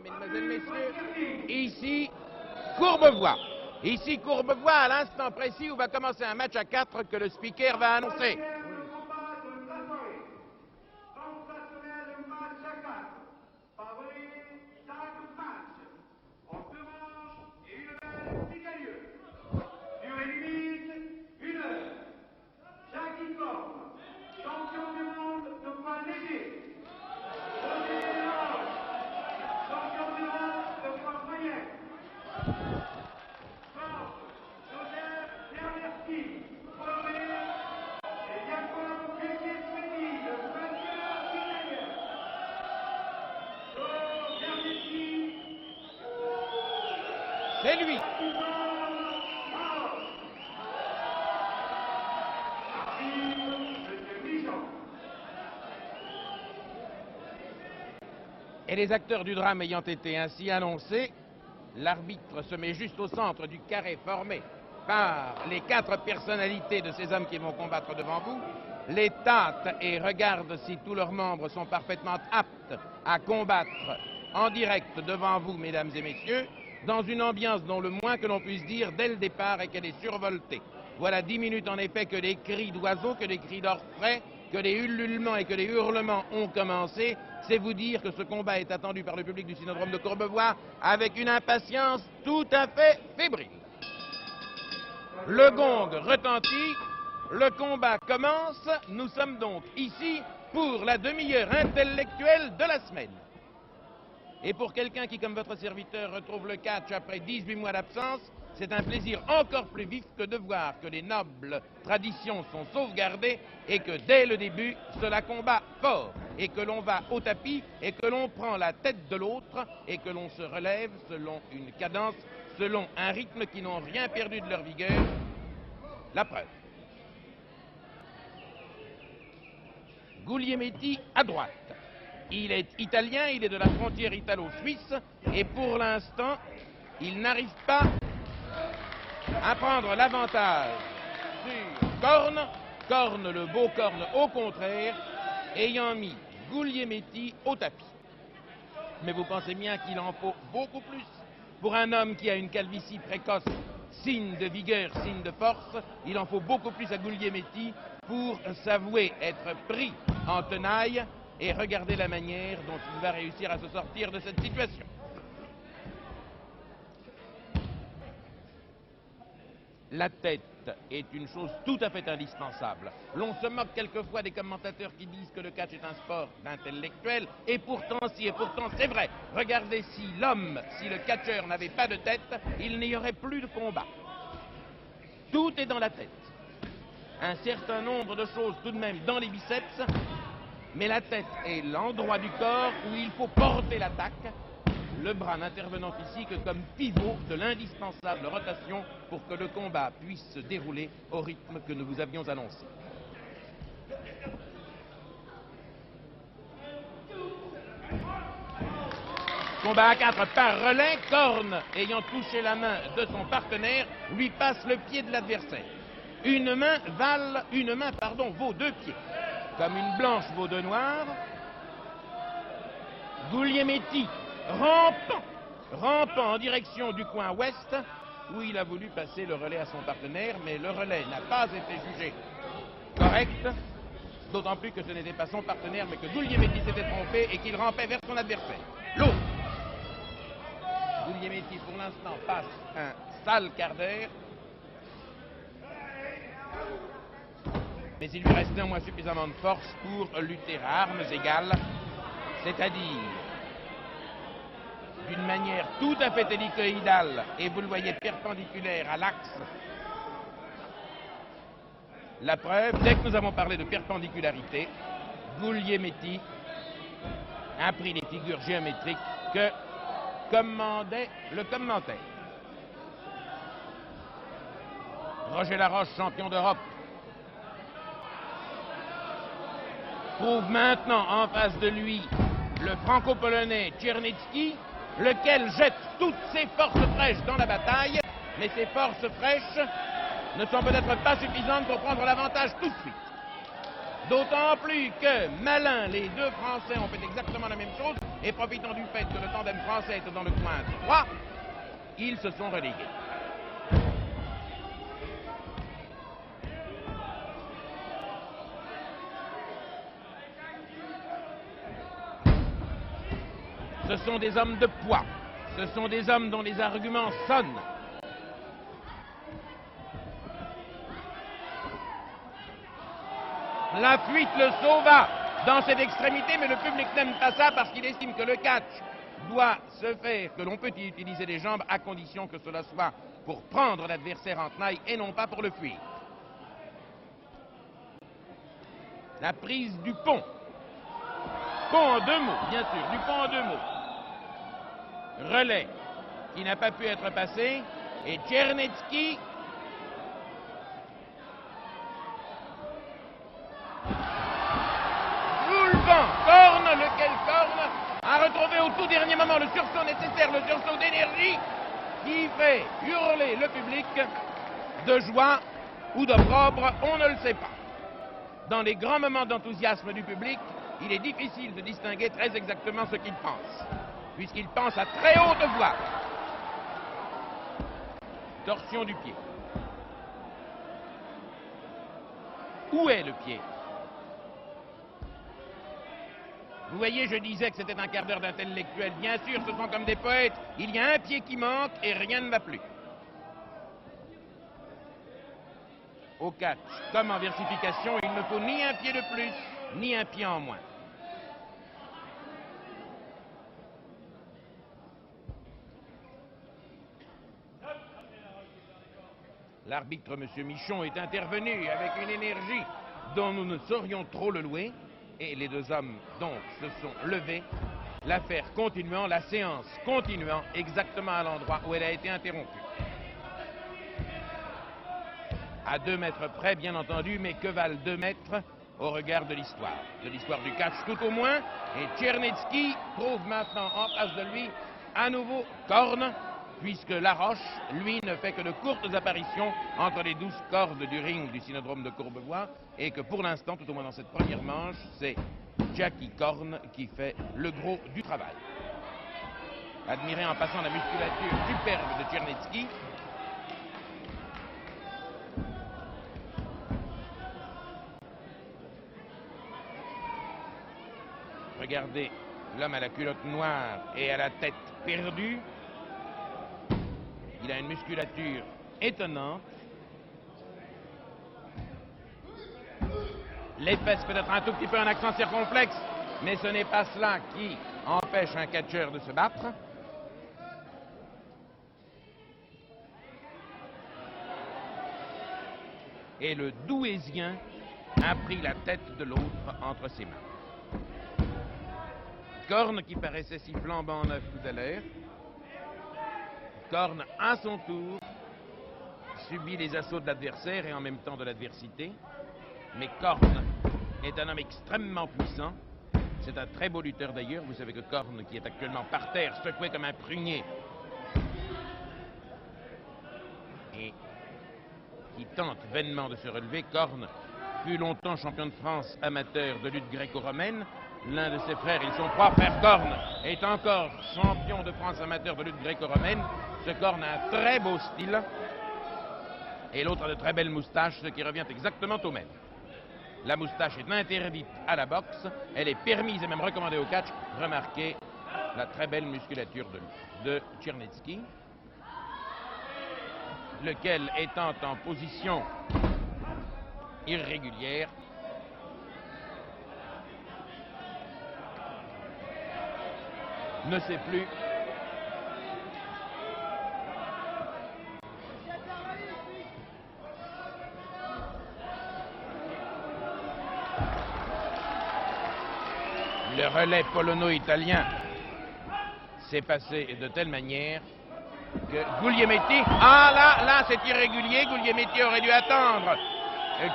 mesdames, mesdemoiselles, messieurs, ici, Courbevoie. Ici, Courbevoie, à l'instant précis où va commencer un match à 4 que le speaker va annoncer. C'est lui. Et les acteurs du drame ayant été ainsi annoncés, l'arbitre se met juste au centre du carré formé par les 4 personnalités de ces hommes qui vont combattre devant vous, les tâte et regarde si tous leurs membres sont parfaitement aptes à combattre en direct devant vous, mesdames et messieurs, dans une ambiance dont le moins que l'on puisse dire dès le départ est qu'elle est survoltée. Voilà 10 minutes en effet que des cris d'oiseaux, que des cris d'orfraie, que des ululements et que des hurlements ont commencé. C'est vous dire que ce combat est attendu par le public du Cynodrome de Courbevoie avec une impatience tout à fait fébrile. Le gong retentit, le combat commence, nous sommes donc ici pour la demi-heure intellectuelle de la semaine. Et pour quelqu'un qui, comme votre serviteur, retrouve le catch après 18 mois d'absence, c'est un plaisir encore plus vif que de voir que les nobles traditions sont sauvegardées et que dès le début, cela combat fort et que l'on va au tapis et que l'on prend la tête de l'autre et que l'on se relève selon une cadence, selon un rythme qui n'ont rien perdu de leur vigueur. La preuve. Guglielmetti à droite. Il est italien, il est de la frontière italo-suisse et pour l'instant, il n'arrive pas à prendre l'avantage sur Corne. Corne, le beau Corne, au contraire, ayant mis Guglielmetti au tapis. Mais vous pensez bien qu'il en faut beaucoup plus pour un homme qui a une calvitie précoce, signe de vigueur, signe de force. Il en faut beaucoup plus à Guglielmetti pour s'avouer être pris en tenaille et regarder la manière dont il va réussir à se sortir de cette situation. La tête est une chose tout à fait indispensable. L'on se moque quelquefois des commentateurs qui disent que le catch est un sport d'intellectuel, et pourtant c'est vrai. Regardez, si le catcheur n'avait pas de tête, il n'y aurait plus de combat. Tout est dans la tête. Un certain nombre de choses tout de même dans les biceps, mais la tête est l'endroit du corps où il faut porter l'attaque, le bras n'intervenant ici que comme pivot de l'indispensable rotation pour que le combat puisse se dérouler au rythme que nous vous avions annoncé. Combat à 4 par relais, Corne, ayant touché la main de son partenaire, lui passe le pied de l'adversaire. Une main vaut 2 pieds. Comme une blanche vaut 2 noirs. Guglielmetti rampant en direction du coin ouest, où il a voulu passer le relais à son partenaire, mais le relais n'a pas été jugé correct, d'autant plus que ce n'était pas son partenaire, mais que Guglielmetti s'était trompé et qu'il rampait vers son adversaire. L'autre. Guglielmetti, pour l'instant, passe un sale quart d'heure, mais il lui reste néanmoins suffisamment de force pour lutter à armes égales, c'est-à-dire d'une manière tout à fait hélicoïdale, et vous le voyez perpendiculaire à l'axe. La preuve, dès que nous avons parlé de perpendicularité, Guglielmetti a pris les figures géométriques que commandait le commentaire. Roger Laroche, champion d'Europe, trouve maintenant en face de lui le franco-polonais Czernecki, lequel jette toutes ses forces fraîches dans la bataille, mais ces forces fraîches ne sont peut-être pas suffisantes pour prendre l'avantage tout de suite. D'autant plus que, malins, les deux Français ont fait exactement la même chose, et profitant du fait que le tandem français est dans le coin droit, ils se sont relégués. Ce sont des hommes de poids, ce sont des hommes dont les arguments sonnent. La fuite le sauva dans cette extrémité, mais le public n'aime pas ça parce qu'il estime que le catch doit se faire, que l'on peut y utiliser les jambes à condition que cela soit pour prendre l'adversaire en tenaille et non pas pour le fuir. La prise du pont. Pont en deux mots, bien sûr, du pont en deux mots. Relais qui n'a pas pu être passé et Tchernetsky Corne, lequel Corne a retrouvé au tout dernier moment le sursaut nécessaire, le sursaut d'énergie qui fait hurler le public de joie ou d'opprobre, on ne le sait pas. Dans les grands moments d'enthousiasme du public, il est difficile de distinguer très exactement ce qu'il pense, puisqu'il pense à très haute voix. Torsion du pied. Où est le pied ? Vous voyez, je disais que c'était un quart d'heure d'intellectuel. Bien sûr, ce sont comme des poètes. Il y a un pied qui manque et rien ne va plus. Au catch, comme en versification, il ne faut ni un pied de plus, ni un pied en moins. L'arbitre, M. Michon, est intervenu avec une énergie dont nous ne saurions trop le louer. Et les deux hommes, donc, se sont levés, l'affaire continuant, la séance continuant exactement à l'endroit où elle a été interrompue. À 2 mètres près, bien entendu, mais que valent 2 mètres au regard de l'histoire du catch tout au moins. Et Tchernetsky trouve maintenant en face de lui à nouveau Corne, puisque Laroche, lui, ne fait que de courtes apparitions entre les 12 cordes du ring du Cynodrome de Courbevoie, et que pour l'instant, tout au moins dans cette première manche, c'est Jackie Corne qui fait le gros du travail. Admirez en passant la musculature superbe de Tchernetsky. Regardez l'homme à la culotte noire et à la tête perdue. Il a une musculature étonnante. Les fesses peut-être un tout petit peu un accent circonflexe, mais ce n'est pas cela qui empêche un catcheur de se battre. Et le Douaisien a pris la tête de l'autre entre ses mains. Corne qui paraissait si flambant neuf tout à l'heure. Corne, à son tour, subit les assauts de l'adversaire et en même temps de l'adversité. Mais Corne est un homme extrêmement puissant. C'est un très beau lutteur d'ailleurs. Vous savez que Corne, qui est actuellement par terre, secoué comme un prunier, et qui tente vainement de se relever. Corne fut longtemps champion de France amateur de lutte gréco-romaine. L'un de ses frères, ils sont 3 frères Corne, est encore champion de France amateur de lutte gréco-romaine. Ce Corne a un très beau style et l'autre a de très belles moustaches, ce qui revient exactement au même. La moustache est interdite à la boxe, elle est permise et même recommandée au catch. Remarquez la très belle musculature de Tchernetsky, lequel étant en position irrégulière, ne sait plus le relais polono-italien s'est passé de telle manière que Guglielmetti, là c'est irrégulier. Guglielmetti aurait dû attendre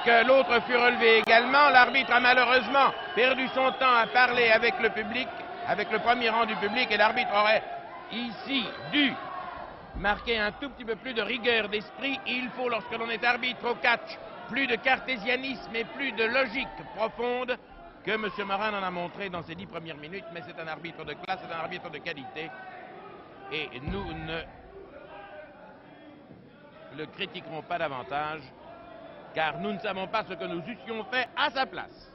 que l'autre fût relevé également. L'arbitre a malheureusement perdu son temps à parler avec le public, avec le premier rang du public, et l'arbitre aurait ici dû marquer un tout petit peu plus de rigueur d'esprit. Il faut, lorsque l'on est arbitre au catch, plus de cartésianisme et plus de logique profonde. que M. Morin en a montré dans ses 10 premières minutes, mais c'est un arbitre de classe, c'est un arbitre de qualité. Et nous ne le critiquerons pas davantage, car nous ne savons pas ce que nous eussions fait à sa place.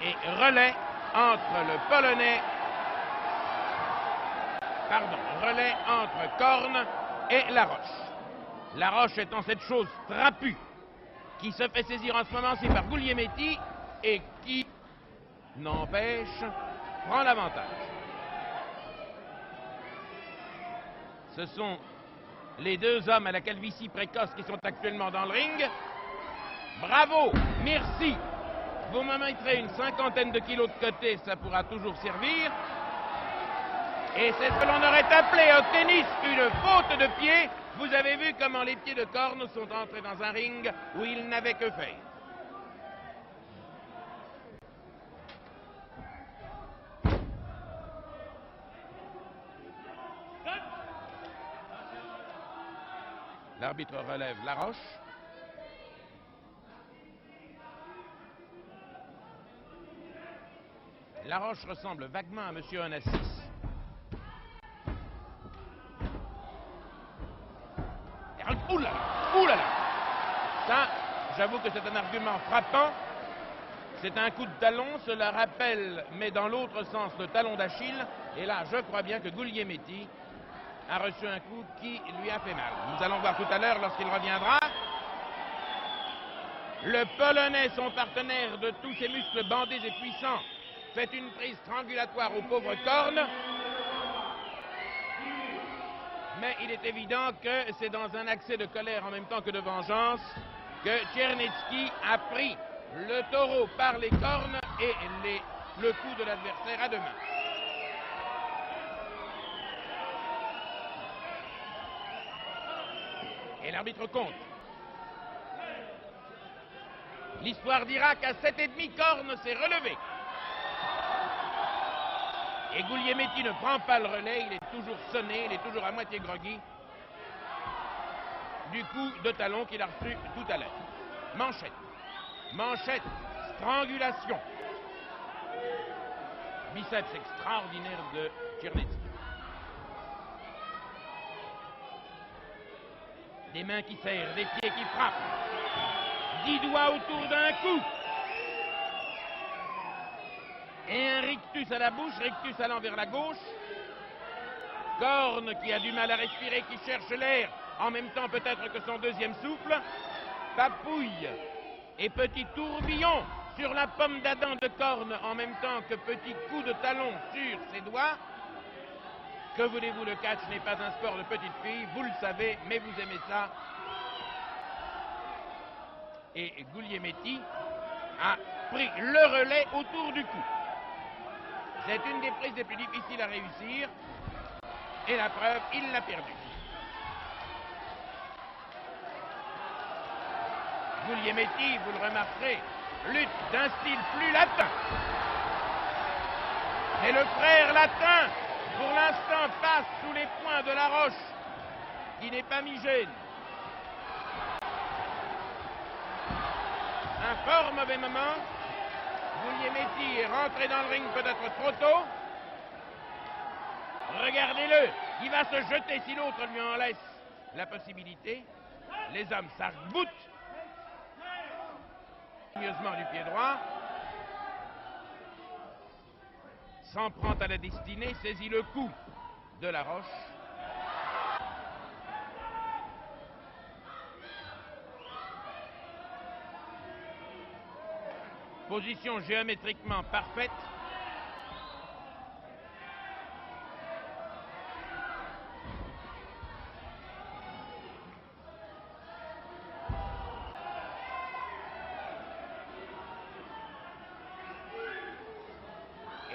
Et relais entre le Polonais, relais entre Korn et Laroche. Laroche étant cette chose trapue qui se fait saisir en ce moment-ci par Guglielmetti et qui, n'empêche, prend l'avantage. Ce sont les deux hommes à la calvitie précoce qui sont actuellement dans le ring. Bravo, merci. Vous me mettrez une 50aine de kilos de côté, ça pourra toujours servir. Et c'est ce que l'on aurait appelé au tennis une faute de pied. Vous avez vu comment les pieds de Korn sont entrés dans un ring où ils n'avaient que faire. L'arbitre relève Laroche. Laroche ressemble vaguement à M. Onassis. Oulala, oulala. Ça, j'avoue que c'est un argument frappant. C'est un coup de talon, cela rappelle, mais dans l'autre sens, le talon d'Achille. Et là, je crois bien que Guglielmetti a reçu un coup qui lui a fait mal. Nous allons voir tout à l'heure lorsqu'il reviendra. Le Polonais, son partenaire de tous ses muscles bandés et puissants, fait une prise strangulatoire au pauvre Korn. Mais il est évident que c'est dans un accès de colère en même temps que de vengeance que Czernetsky a pris le taureau par les cornes et le coup de l'adversaire à deux mains. Et l'arbitre compte. L'histoire dira qu'à 7,5, Korn s'est relevé. Et Guglielmetti ne prend pas le relais, il est toujours sonné, il est toujours à moitié groggy du coup de talon qu'il a reçu tout à l'heure. Manchette, manchette, strangulation. Biceps extraordinaire de Czernetsky. Des mains qui serrent, des pieds qui frappent. 10 doigts autour d'un cou. Et un rictus à la bouche, rictus allant vers la gauche. Korn qui a du mal à respirer, qui cherche l'air, en même temps peut-être que son deuxième souffle. Papouille et petit tourbillon sur la pomme d'Adam de Korn, en même temps que petit coup de talon sur ses doigts. Que voulez-vous, le catch n'est pas un sport de petite fille, vous le savez, mais vous aimez ça. Et Guglielmetti a pris le relais autour du cou. C'est une des prises les plus difficiles à réussir. Et la preuve, il l'a perdu. Guglielmetti, vous le remarquerez, lutte d'un style plus latin. Et le frère latin, pour l'instant, passe sous les poings de Laroche, qui n'est pas mi-gêne. Un fort mauvais moment. Guglielmetti est rentré dans le ring peut-être trop tôt. Regardez-le, il va se jeter si l'autre lui en laisse la possibilité. Les hommes s'arc-boutent. Soigneusement du pied droit. S'en prend à la destinée, saisit le coup de Laroche. Position géométriquement parfaite.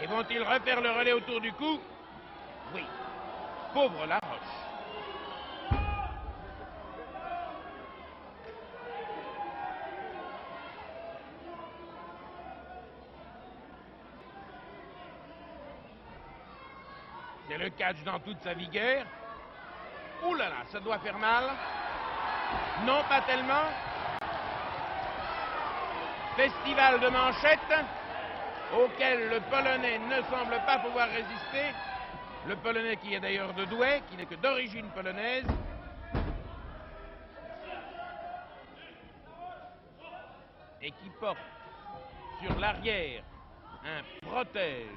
Et vont-ils refaire le relais autour du cou? Oui. Pauvre Laroche. C'est le catch dans toute sa vigueur. Ouh là là, ça doit faire mal. Non, pas tellement. festival de manchettes auquel le Polonais ne semble pas pouvoir résister. Le Polonais qui est d'ailleurs de Douai, qui n'est que d'origine polonaise. Et qui porte sur l'arrière un protège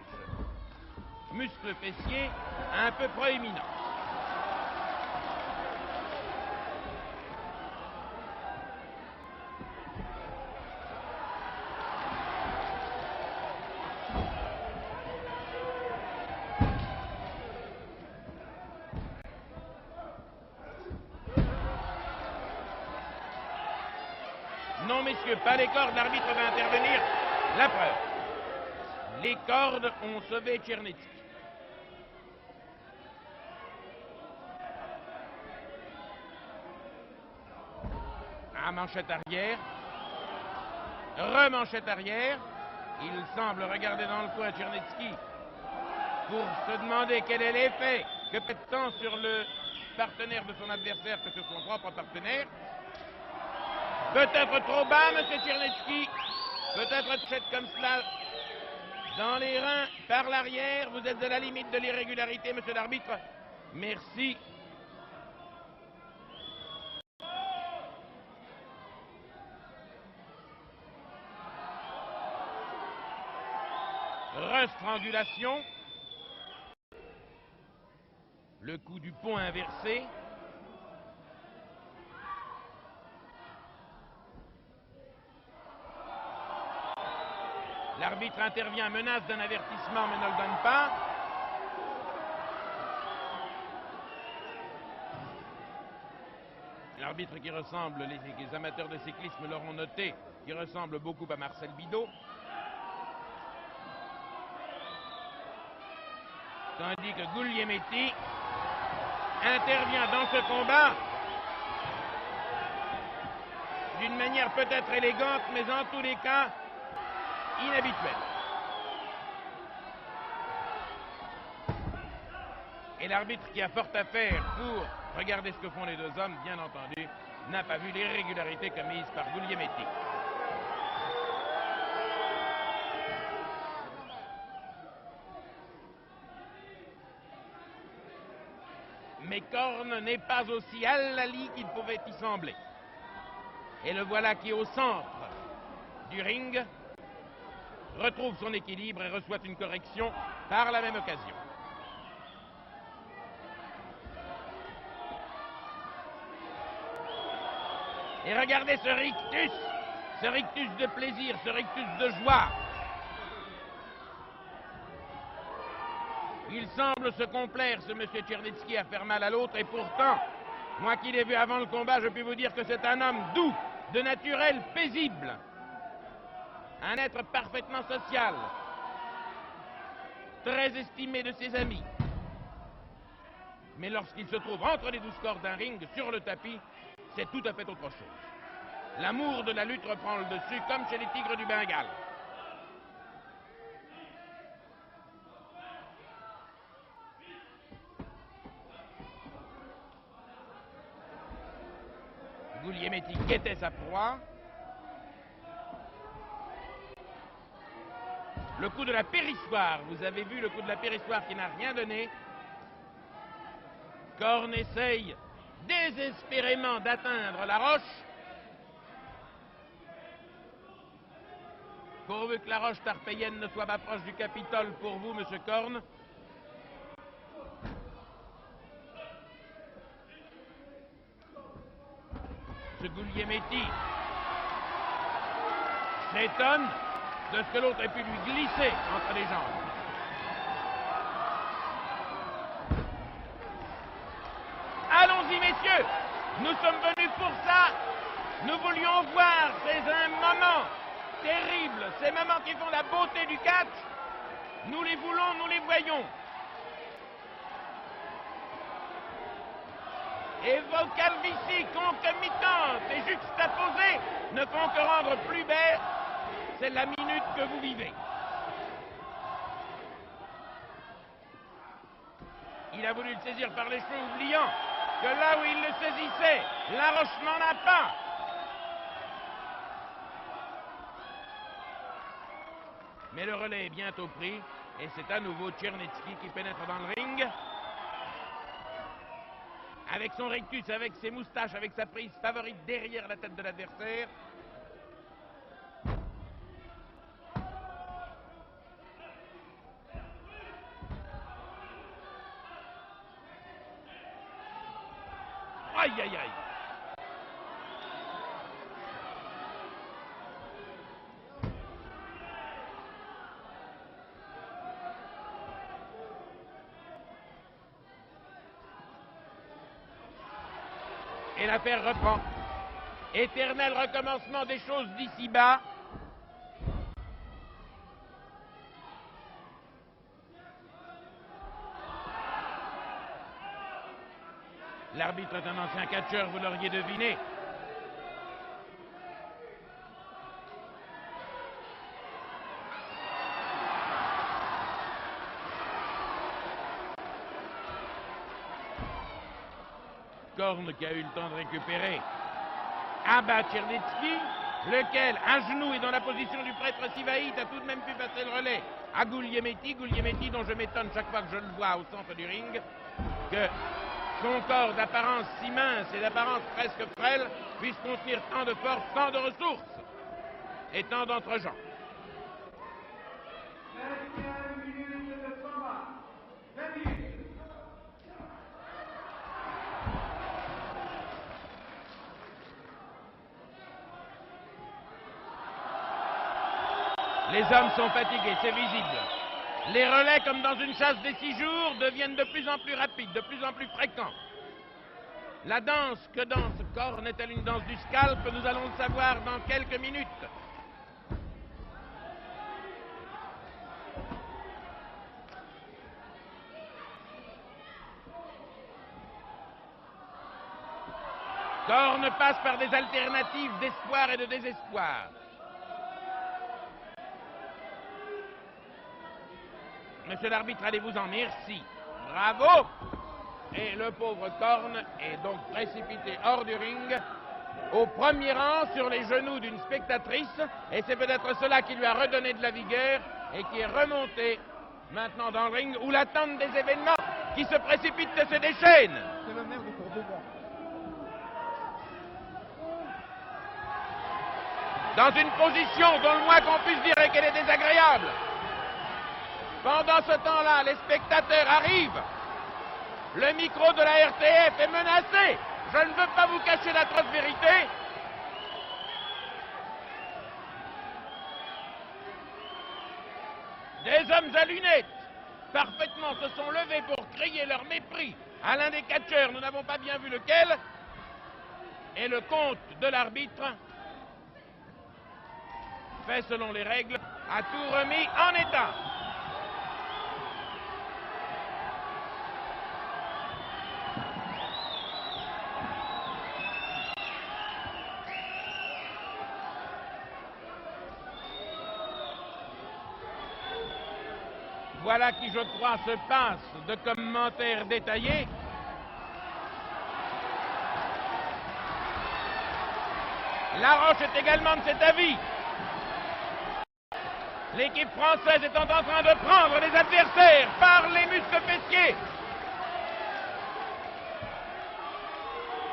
muscle fessier un peu proéminent. Non, messieurs, pas les cordes, l'arbitre va intervenir. La preuve. Les cordes ont sauvé Tchernetsky. À manchette arrière. Remanchette arrière. Il semble regarder dans le coin Tchernetsky pour se demander quel est l'effet que peut tant sur le partenaire de son adversaire que sur son propre partenaire. Peut-être trop bas, monsieur Tchernetsky. Peut-être chette comme cela dans les reins par l'arrière. Vous êtes à la limite de l'irrégularité, monsieur l'arbitre. Merci. Restrangulation. Le coup du pont inversé. L'arbitre intervient, menace d'un avertissement, mais ne le donne pas. L'arbitre qui ressemble, les amateurs de cyclisme l'auront noté, qui ressemble beaucoup à Marcel Bidot. Tandis que Guglielmetti intervient dans ce combat d'une manière peut-être élégante, mais en tous les cas inhabituelle. Et l'arbitre qui a fort à faire pour regarder ce que font les deux hommes, bien entendu, n'a pas vu l'irrégularité commise par Guglielmetti. Mais Korn n'est pas aussi hallali qu'il pouvait y sembler. Et le voilà qui, au centre du ring, retrouve son équilibre et reçoit une correction par la même occasion. Et regardez ce rictus de plaisir, ce rictus de joie. Il semble se complaire, ce monsieur Tchernetsky, à faire mal à l'autre, et pourtant, moi qui l'ai vu avant le combat, je puis vous dire que c'est un homme doux, de naturel paisible, un être parfaitement social, très estimé de ses amis. Mais lorsqu'il se trouve entre les 12 cordes d'un ring, sur le tapis, c'est tout à fait autre chose. L'amour de la lutte reprend le dessus, comme chez les tigres du Bengale. Guglielmetti guettait sa proie. Le coup de la périssoire, vous avez vu le coup de la périssoire qui n'a rien donné. Korn essaye désespérément d'atteindre la roche. Pourvu que la roche tarpéienne ne soit pas proche du Capitole pour vous, monsieur Korn. Ce Guglielmetti s'étonne de ce que l'autre ait pu lui glisser entre les jambes. Allons-y, messieurs, nous sommes venus pour ça. Nous voulions voir ces moments terribles, ces moments qui font la beauté du catch. Nous les voulons, nous les voyons. Et vos calvities concomitantes et juxtaposées ne font que rendre plus belle c'est la minute que vous vivez. Il a voulu le saisir par les cheveux, oubliant que là où il le saisissait, la roche n'en a pas. Mais le relais est bientôt pris et c'est à nouveau Tchernetsky qui pénètre dans le ring. Avec son rectus, avec ses moustaches, avec sa prise favorite derrière la tête de l'adversaire. Aïe, aïe, aïe. Et l'affaire reprend. Éternel recommencement des choses d'ici-bas. L'arbitre est un ancien catcheur, vous l'auriez deviné. Korn qui a eu le temps de récupérer abat Tchernetsky, lequel, à genoux et dans la position du prêtre Sivaït, a tout de même pu passer le relais à Guglielmetti. Guglielmetti dont je m'étonne chaque fois que je le vois au centre du ring, que son corps d'apparence si mince et d'apparence presque frêle puisse contenir tant de force, tant de ressources et tant d'entre-gens. Les hommes sont fatigués, c'est visible. Les relais, comme dans une chasse des 6 jours, deviennent de plus en plus rapides, de plus en plus fréquents. La danse que danse Korn est-elle une danse du scalp? Nous allons le savoir dans quelques minutes. Korn passe par des alternatives d'espoir et de désespoir. Monsieur l'arbitre, allez-vous-en, merci. Bravo! Et le pauvre Korn est donc précipité hors du ring, au premier rang, sur les genoux d'une spectatrice, et c'est peut-être cela qui lui a redonné de la vigueur et qui est remonté maintenant dans le ring, où l'attente des événements qui se précipitent se déchaîne. C'est le maire de Courbevoie. Dans une position dont le moins qu'on puisse dire est qu'elle est désagréable. Pendant ce temps-là, les spectateurs arrivent. Le micro de la RTF est menacé. Je ne veux pas vous cacher l'atroce vérité. Des hommes à lunettes, parfaitement, se sont levés pour crier leur mépris à l'un des catcheurs, nous n'avons pas bien vu lequel, et le compte de l'arbitre fait selon les règles, a tout remis en état. Voilà qui, je crois, se passe de commentaires détaillés. Laroche est également de cet avis. L'équipe française étant en train de prendre les adversaires par les muscles fessiers.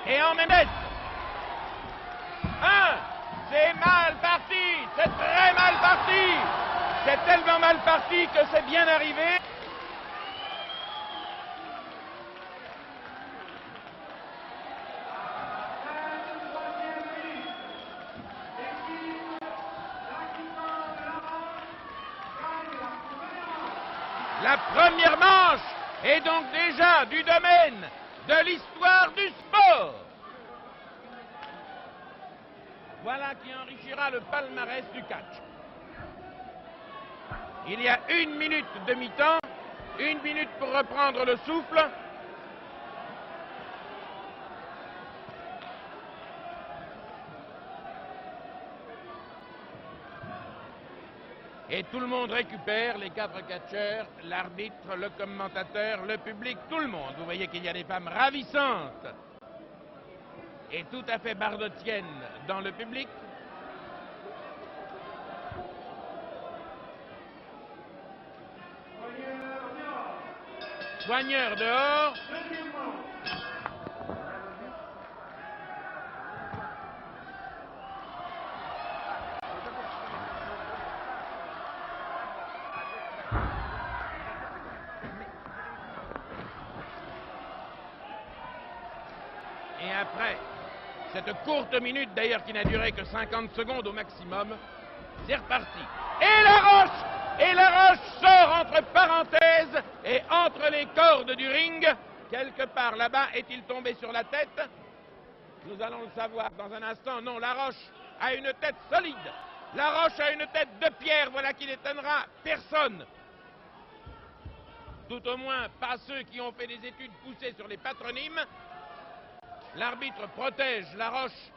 Et en même temps, c'est mal parti, c'est très mal parti. C'est tellement mal parti que c'est bien arrivé. La première manche est donc déjà du domaine de l'histoire du sport. Voilà qui enrichira le palmarès du catch. Il y a 1 minute de mi-temps, 1 minute pour reprendre le souffle. Et tout le monde récupère, les 4 catcheurs, l'arbitre, le commentateur, le public, tout le monde. Vous voyez qu'il y a des femmes ravissantes et tout à fait bardottiennes dans le public. Soigneur dehors. Et après cette courte minute, d'ailleurs qui n'a duré que 50 secondes au maximum, c'est reparti. Et la roche sort entre parenthèses et entre les cordes du ring. Quelque part là-bas, est-il tombé sur la tête? Nous allons le savoir dans un instant. Non, la roche a une tête solide. La roche a une tête de pierre, voilà qui n'étonnera personne. Tout au moins pas ceux qui ont fait des études poussées sur les patronymes. L'arbitre protège la roche,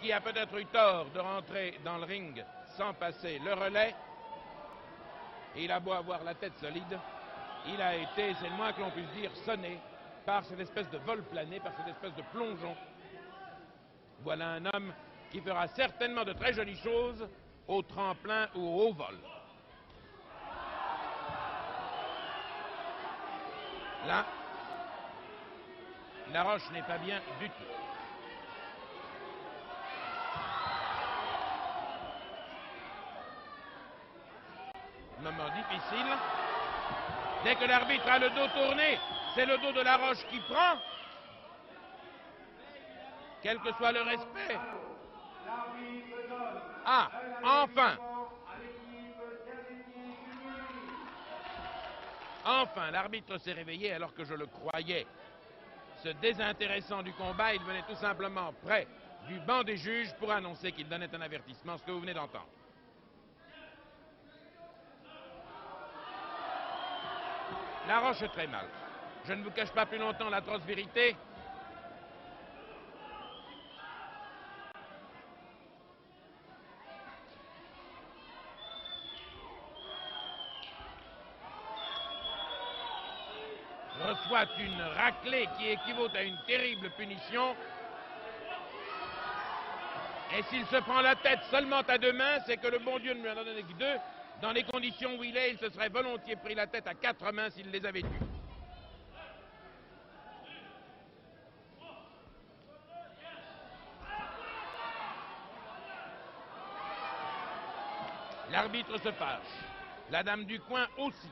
qui a peut-être eu tort de rentrer dans le ring sans passer le relais. Et il a beau avoir la tête solide, il a été, c'est le moins que l'on puisse dire, sonné par cette espèce de vol plané, par cette espèce de plongeon. Voilà un homme qui fera certainement de très jolies choses au tremplin ou au haut vol. Là, la roche n'est pas bien du tout. Moment difficile. Dès que l'arbitre a le dos tourné, c'est le dos de la roche qui prend. Quel que soit le respect. Ah, enfin. Enfin, l'arbitre s'est réveillé alors que je le croyais. Se désintéressant du combat, il venait tout simplement près du banc des juges pour annoncer qu'il donnait un avertissement, ce que vous venez d'entendre. La roche est très mal. Je ne vous cache pas plus longtemps l'atroce vérité. Reçoit une raclée qui équivaut à une terrible punition. Et s'il se prend la tête seulement à deux mains, c'est que le bon Dieu ne lui en a donné que deux. Dans les conditions où il est, il se serait volontiers pris la tête à quatre mains s'il les avait eues. L'arbitre se fâche. La dame du coin aussi.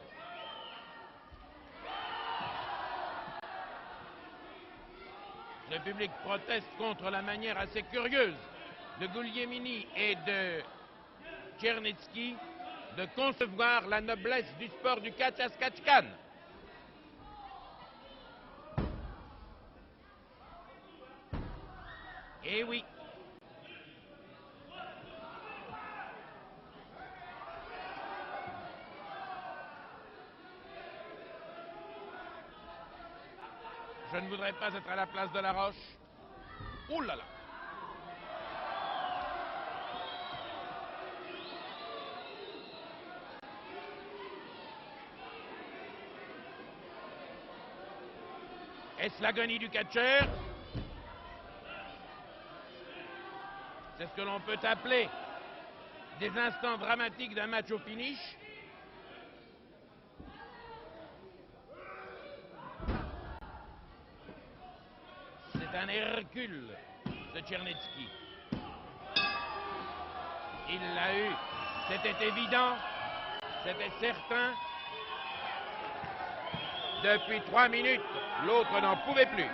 Le public proteste contre la manière assez curieuse de Guglielmini et de Czernetsky de concevoir la noblesse du sport du catch-as-catch-can. Eh oui. Je ne voudrais pas être à la place de la roche. Ouh là là. Est-ce l'agonie du catcheur? C'est ce que l'on peut appeler des instants dramatiques d'un match au finish. C'est un Hercule, ce Czernetsky. Il l'a eu. C'était évident. C'était certain. Depuis 3 minutes, l'autre n'en pouvait plus.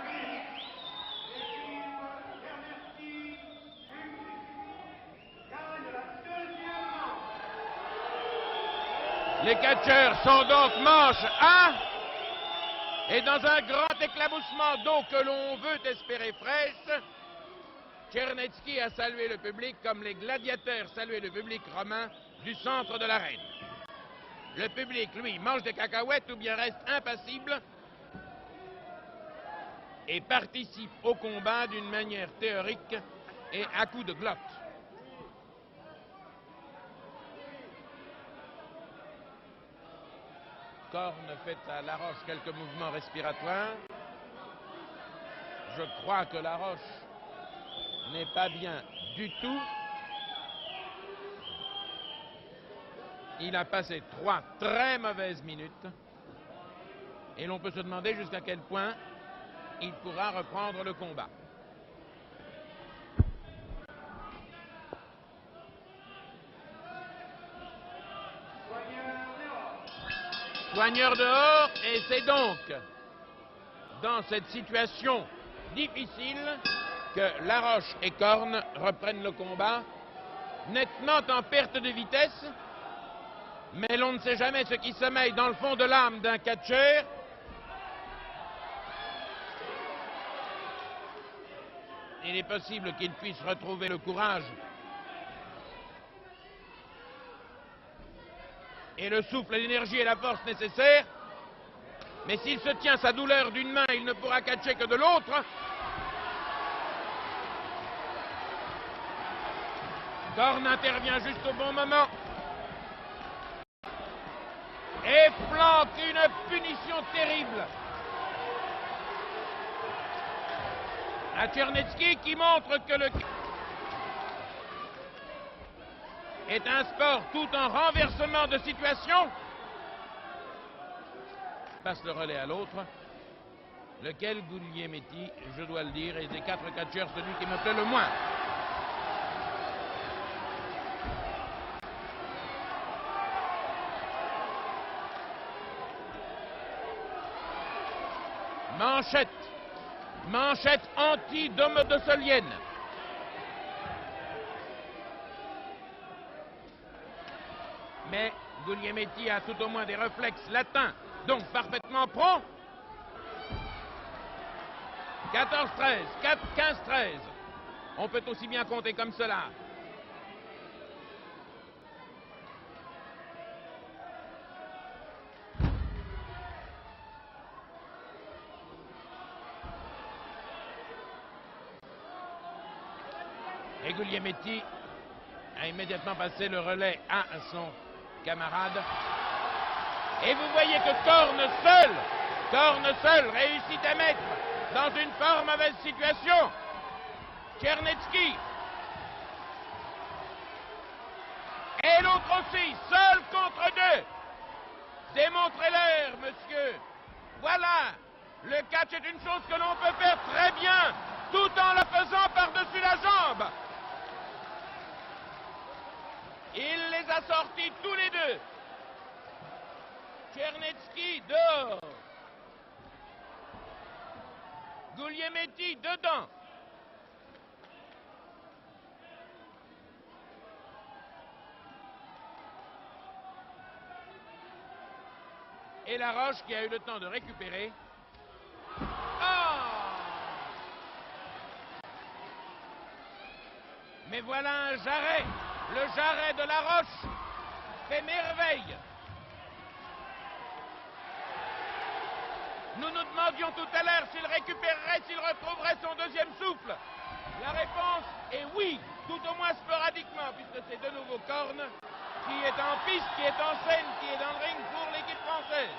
Les catcheurs sont donc manche 1. Et dans un grand éclaboussement d'eau que l'on veut espérer fraîche, Czernetsky a salué le public comme les gladiateurs saluaient le public romain du centre de l'arène. Le public, lui, mange des cacahuètes ou bien reste impassible et participe au combat d'une manière théorique et à coups de glotte. Corne fait à la roche quelques mouvements respiratoires. Je crois que la roche n'est pas bien du tout. Il a passé 3 très mauvaises minutes. Et l'on peut se demander jusqu'à quel point il pourra reprendre le combat. Soigneur dehors, et c'est donc dans cette situation difficile que Laroche et Corne reprennent le combat, nettement en perte de vitesse, mais l'on ne sait jamais ce qui sommeille dans le fond de l'âme d'un catcheur. Il est possible qu'il puisse retrouver le courage et le souffle, l'énergie et la force nécessaires, mais s'il se tient sa douleur d'une main, il ne pourra catcher que de l'autre. Corne intervient juste au bon moment et flanque une punition terrible à Tchernetsky, qui montre que le est un sport tout en renversement de situation. Passe le relais à l'autre, lequel Guglielmetti, je dois le dire, est des 4 catcheurs celui qui me plaît le moins. Manchette anti-domodosolienne. Mais Guglielmetti a tout au moins des réflexes latins, donc parfaitement prompt. 14-13, 15-13. On peut aussi bien compter comme cela. Et Guglielmetti a immédiatement passé le relais à son camarade. Et vous voyez que Corne seul réussit à mettre dans une fort mauvaise situation Tchernetsky. Et l'autre aussi, seul contre 2. Démontrez-leur, monsieur. Voilà, le catch est une chose que l'on peut faire très bien, tout en le faisant par-dessus la jambe. Il les a sortis tous les deux. Tchernetsky dehors. Guglielmetti dedans. Et Laroche qui a eu le temps de récupérer. Oh! Mais voilà un jarret. Le jarret de Laroche fait merveille. Nous nous demandions tout à l'heure s'il récupérerait, s'il retrouverait son deuxième souffle. La réponse est oui, tout au moins sporadiquement, puisque c'est de nouveau Corne qui est en piste, qui est en scène, qui est dans le ring pour l'équipe française.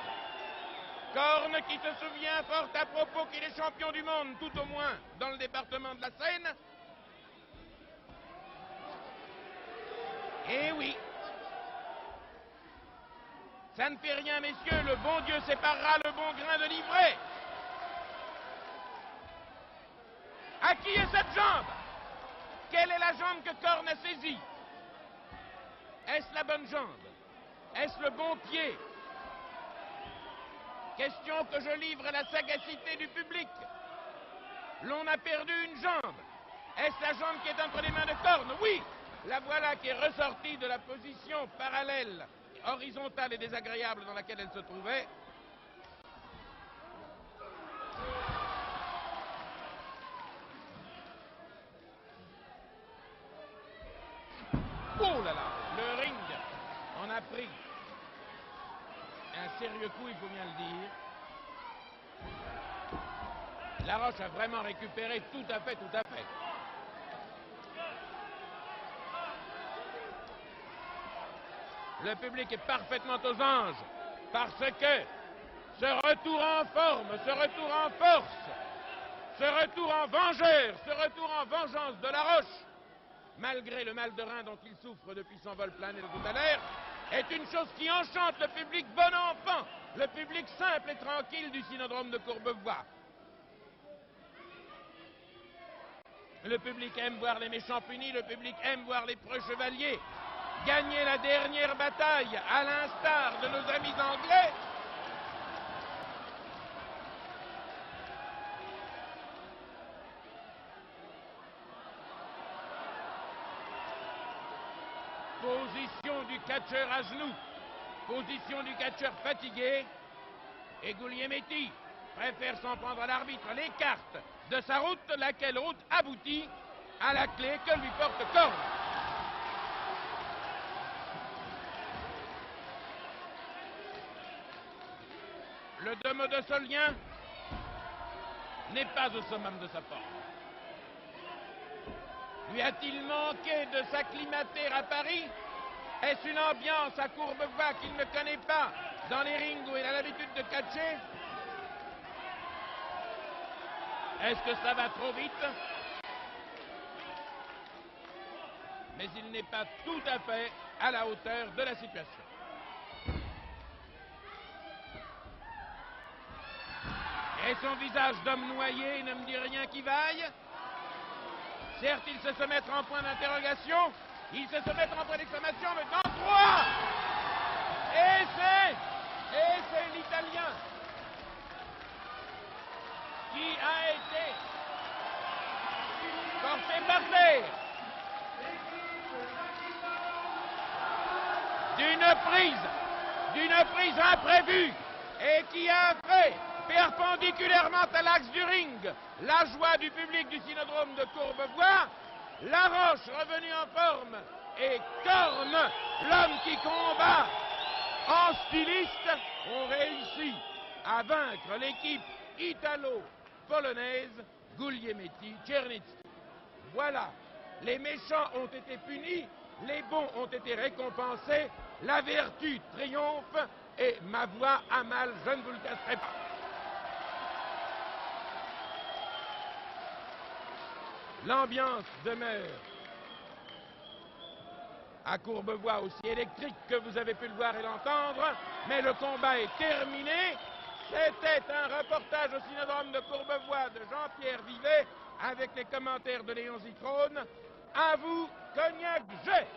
Corne qui se souvient fort à propos qu'il est champion du monde, tout au moins dans le département de la Seine. Et oui, ça ne fait rien, messieurs, le bon Dieu séparera le bon grain de l'ivraie. À qui est cette jambe? Quelle est la jambe que Corne a saisie? Est-ce la bonne jambe? Est-ce le bon pied? Question que je livre à la sagacité du public. L'on a perdu une jambe. Est-ce la jambe qui est entre les mains de Corne? Oui, la voilà qui est ressortie de la position parallèle, horizontale et désagréable dans laquelle elle se trouvait. Oh là là, le ring en a pris un sérieux coup, il faut bien le dire. Laroche a vraiment récupéré tout à fait. Le public est parfaitement aux anges, parce que ce retour en forme, ce retour en force, ce retour en vengeur, ce retour en vengeance de Laroche, malgré le mal de rein dont il souffre depuis son vol plané de tout à l'heure, est une chose qui enchante le public bon enfant, le public simple et tranquille du Cynodrome de Courbevoie. Le public aime voir les méchants punis, le public aime voir les preux chevaliers gagner la dernière bataille, à l'instar de nos amis anglais. Position du catcheur à genoux, position du catcheur fatigué, et Guglielmetti préfère s'en prendre à l'arbitre, l'écarte de sa route, laquelle route aboutit à la clé que lui porte Korn. Le Domodossolien n'est pas au summum de sa forme. Lui a-t-il manqué de s'acclimater à Paris? Est-ce une ambiance à Courbevoie qu'il ne connaît pas dans les rings où il a l'habitude de catcher? Est-ce que ça va trop vite? Mais il n'est pas tout à fait à la hauteur de la situation. Et son visage d'homme noyé ne me dit rien qui vaille. Certes, il sait se mettre en point d'interrogation, il sait se mettre en point d'exclamation, mais dans 3! Et c'est l'Italien qui a été forcé par terre d'une prise imprévue et qui a fait perpendiculairement à l'axe du ring la joie du public du Cynodrome de Courbevoie. La Roche revenue en forme et Korn, l'homme qui combat en styliste, ont réussi à vaincre l'équipe italo-polonaise Guglielmetti Czernetski. Voilà, les méchants ont été punis, les bons ont été récompensés, la vertu triomphe et ma voix a mal, je ne vous le cacherai pas. L'ambiance demeure à Courbevoie aussi électrique que vous avez pu le voir et l'entendre, mais le combat est terminé. C'était un reportage au Cynodrome de Courbevoie de Jean-Pierre Vivet avec les commentaires de Léon Zitrone. À vous, Cognac Jet.